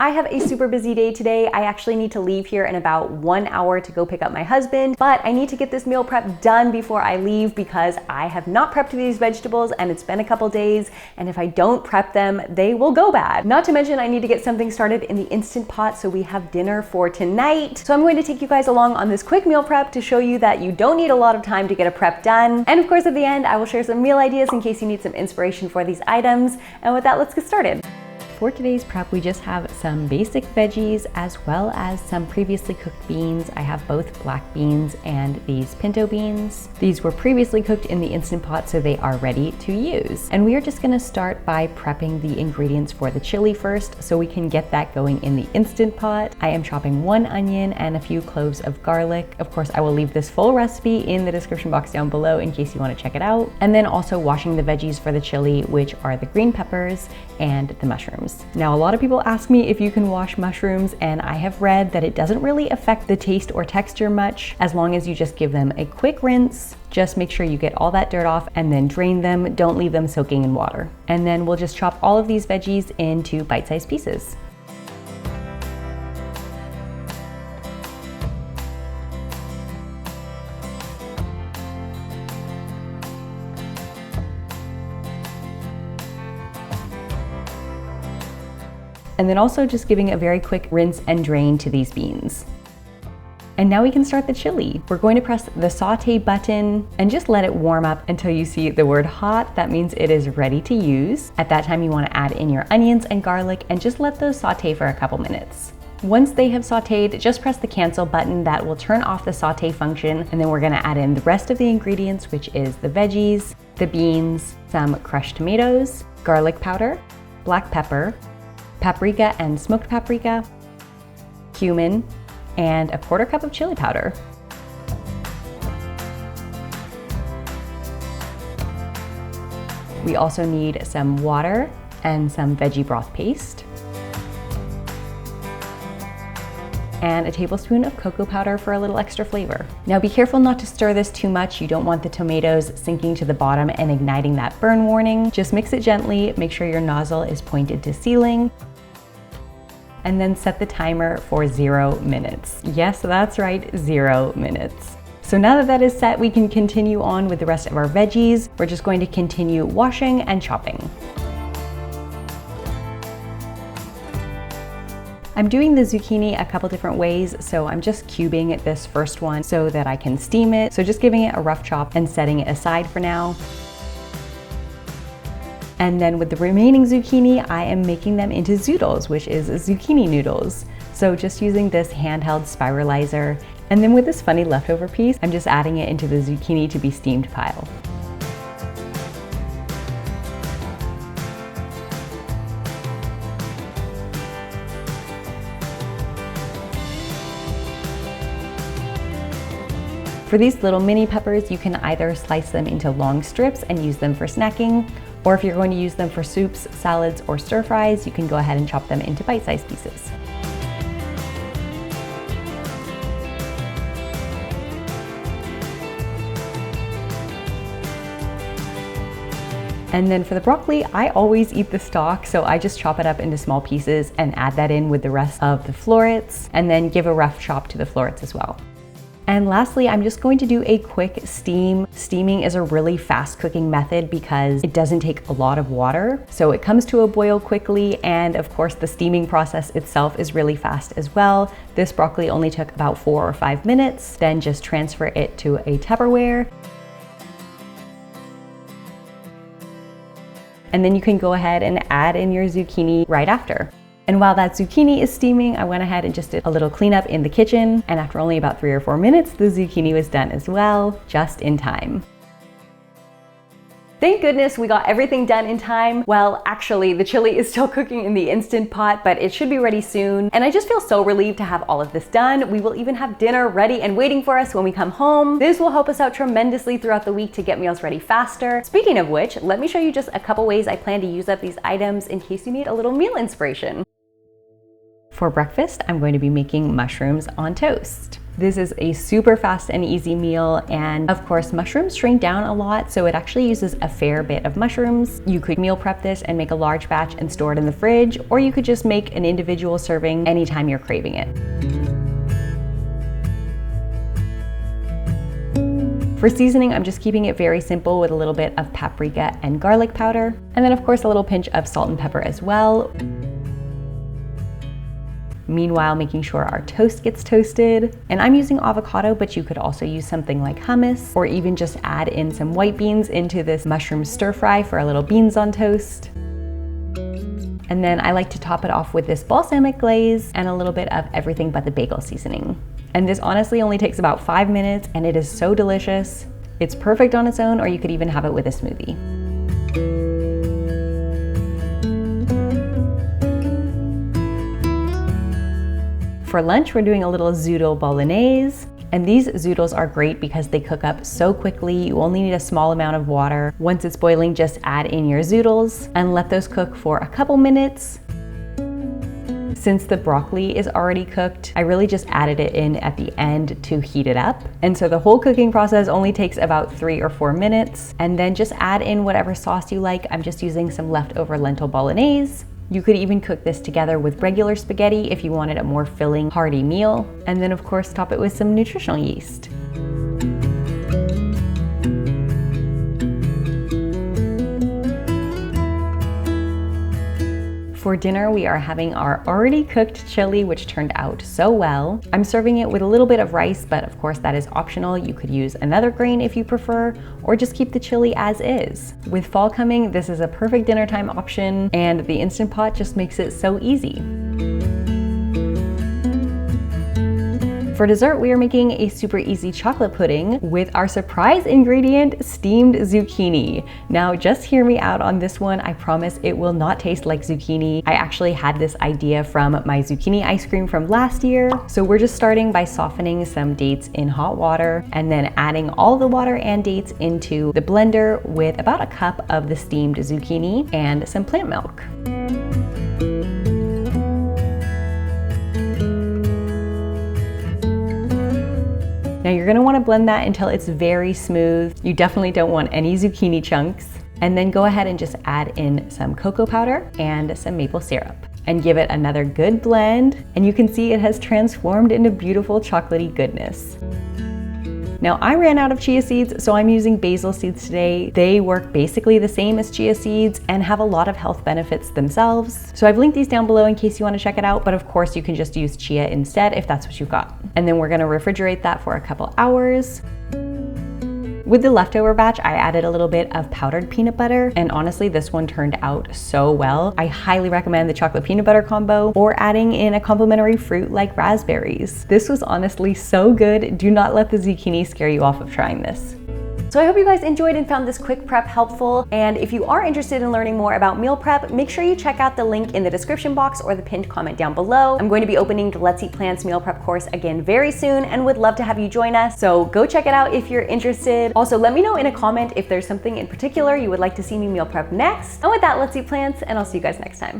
I have a super busy day today. I actually need to leave here in about 1 hour to go pick up my husband, but I need to get this meal prep done before I leave because I have not prepped these vegetables and it's been a couple days, and if I don't prep them, they will go bad. Not to mention I need to get something started in the Instant Pot so we have dinner for tonight. So I'm going to take you guys along on this quick meal prep to show you that you don't need a lot of time to get a prep done. And of course at the end, I will share some meal ideas in case you need some inspiration for these items. And with that, let's get started. For today's prep, we just have some basic veggies as well as some previously cooked beans. I have both black beans and these pinto beans. These were previously cooked in the Instant Pot, so they are ready to use. And we are just gonna start by prepping the ingredients for the chili first so we can get that going in the Instant Pot. I am chopping 1 onion and a few cloves of garlic. Of course, I will leave this full recipe in the description box down below in case you wanna check it out. And then also washing the veggies for the chili, which are the green peppers and the mushrooms. Now, a lot of people ask me if you can wash mushrooms, and I have read that it doesn't really affect the taste or texture much as long as you just give them a quick rinse. Just make sure you get all that dirt off and then drain them. Don't leave them soaking in water. And then we'll just chop all of these veggies into bite-sized pieces. And then also just giving a very quick rinse and drain to these beans. And now we can start the chili. We're going to press the saute button and just let it warm up until you see the word hot. That means it is ready to use. At that time, you want to add in your onions and garlic and just let those saute for a couple minutes. Once they have sauteed, just press the cancel button. That will turn off the saute function. And then we're gonna add in the rest of the ingredients, which is the veggies, the beans, some crushed tomatoes, garlic powder, black pepper, paprika and smoked paprika, cumin, and a 1/4 cup of chili powder. We also need some water and some veggie broth paste, and a tablespoon of cocoa powder for a little extra flavor. Now be careful not to stir this too much. You don't want the tomatoes sinking to the bottom and igniting that burn warning. Just mix it gently, make sure your nozzle is pointed to ceiling, and then set the timer for 0 minutes. Yes, that's right, 0 minutes. So now that that is set, we can continue on with the rest of our veggies. We're just going to continue washing and chopping. I'm doing the zucchini a couple different ways, so I'm just cubing this first one so that I can steam it. So just giving it a rough chop and setting it aside for now. And then with the remaining zucchini, I am making them into zoodles, which is zucchini noodles. So just using this handheld spiralizer. And then with this funny leftover piece, I'm just adding it into the zucchini to be steamed pile. For these little mini peppers, you can either slice them into long strips and use them for snacking, or if you're going to use them for soups, salads, or stir fries, you can go ahead and chop them into bite-sized pieces. And then for the broccoli, I always eat the stalk, so I just chop it up into small pieces and add that in with the rest of the florets, and then give a rough chop to the florets as well. And lastly, I'm just going to do a quick steam. Steaming is a really fast cooking method because it doesn't take a lot of water. So it comes to a boil quickly, and of course the steaming process itself is really fast as well. This broccoli only took about 4 or 5 minutes. Then just transfer it to a Tupperware. And then you can go ahead and add in your zucchini right after. And while that zucchini is steaming, I went ahead and just did a little cleanup in the kitchen. And after only about 3 or 4 minutes, the zucchini was done as well, just in time. Thank goodness we got everything done in time. Well, actually, the chili is still cooking in the Instant Pot, but it should be ready soon. And I just feel so relieved to have all of this done. We will even have dinner ready and waiting for us when we come home. This will help us out tremendously throughout the week to get meals ready faster. Speaking of which, let me show you just a couple ways I plan to use up these items in case you need a little meal inspiration. For breakfast, I'm going to be making mushrooms on toast. This is a super fast and easy meal, and of course mushrooms shrink down a lot, so it actually uses a fair bit of mushrooms. You could meal prep this and make a large batch and store it in the fridge, or you could just make an individual serving anytime you're craving it. For seasoning, I'm just keeping it very simple with a little bit of paprika and garlic powder, and then of course a little pinch of salt and pepper as well. Meanwhile, making sure our toast gets toasted. And I'm using avocado, but you could also use something like hummus, or even just add in some white beans into this mushroom stir fry for a little beans on toast. And then I like to top it off with this balsamic glaze and a little bit of everything but the bagel seasoning. And this honestly only takes about 5 minutes, and it is so delicious. It's perfect on its own, or you could even have it with a smoothie. For lunch, we're doing a little zoodle bolognese. And these zoodles are great because they cook up so quickly. You only need a small amount of water. Once it's boiling, just add in your zoodles and let those cook for a couple minutes. Since the broccoli is already cooked, I really just added it in at the end to heat it up. And so the whole cooking process only takes about 3 or 4 minutes. And then just add in whatever sauce you like. I'm just using some leftover lentil bolognese. You could even cook this together with regular spaghetti if you wanted a more filling, hearty meal. And then of course, top it with some nutritional yeast. For dinner, we are having our already cooked chili, which turned out so well. I'm serving it with a little bit of rice, but of course that is optional. You could use another grain if you prefer, or just keep the chili as is. With fall coming, this is a perfect dinner time option, and the Instant Pot just makes it so easy. For dessert, we are making a super easy chocolate pudding with our surprise ingredient, steamed zucchini. Now, just hear me out on this one. I promise it will not taste like zucchini. I actually had this idea from my zucchini ice cream from last year. So we're just starting by softening some dates in hot water and then adding all the water and dates into the blender with about a cup of the steamed zucchini and some plant milk. Now you're gonna wanna blend that until it's very smooth. You definitely don't want any zucchini chunks. And then go ahead and just add in some cocoa powder and some maple syrup and give it another good blend. And you can see it has transformed into beautiful chocolatey goodness. Now I ran out of chia seeds, so I'm using basil seeds today. They work basically the same as chia seeds and have a lot of health benefits themselves. So I've linked these down below in case you want to check it out, but of course you can just use chia instead if that's what you've got. And then we're gonna refrigerate that for a couple hours. With the leftover batch, I added a little bit of powdered peanut butter, and honestly, this one turned out so well. I highly recommend the chocolate peanut butter combo or adding in a complimentary fruit like raspberries. This was honestly so good. Do not let the zucchini scare you off of trying this. So I hope you guys enjoyed and found this quick prep helpful. And if you are interested in learning more about meal prep, make sure you check out the link in the description box or the pinned comment down below. I'm going to be opening the Let's Eat Plants meal prep course again very soon and would love to have you join us. So go check it out if you're interested. Also, let me know in a comment if there's something in particular you would like to see me meal prep next. And with that, let's eat plants, and I'll see you guys next time.